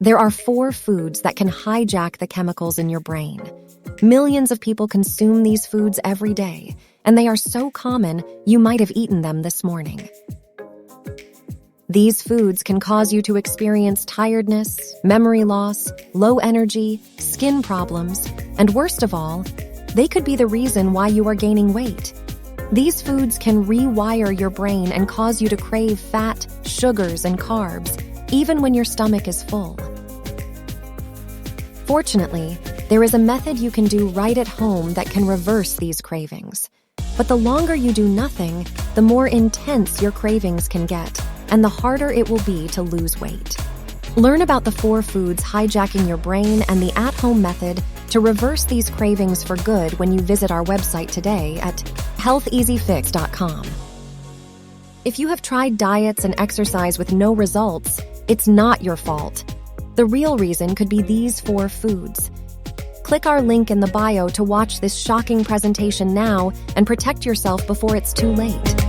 There are 4 foods that can hijack the chemicals in your brain. Millions of people consume these foods every day, and they are so common you might have eaten them this morning. These foods can cause you to experience tiredness, memory loss, low energy, skin problems, and worst of all, they could be the reason why you are gaining weight. These foods can rewire your brain and cause you to crave fat, sugars, and carbs, even when your stomach is full. Fortunately, there is a method you can do right at home that can reverse these cravings. But the longer you do nothing, the more intense your cravings can get, and the harder it will be to lose weight. Learn about the 4 foods hijacking your brain and the at-home method to reverse these cravings for good when you visit our website today at healtheasyfix.com. If you have tried diets and exercise with no results, it's not your fault. The real reason could be these 4 foods. Click our link in the bio to watch this shocking presentation now and protect yourself before it's too late.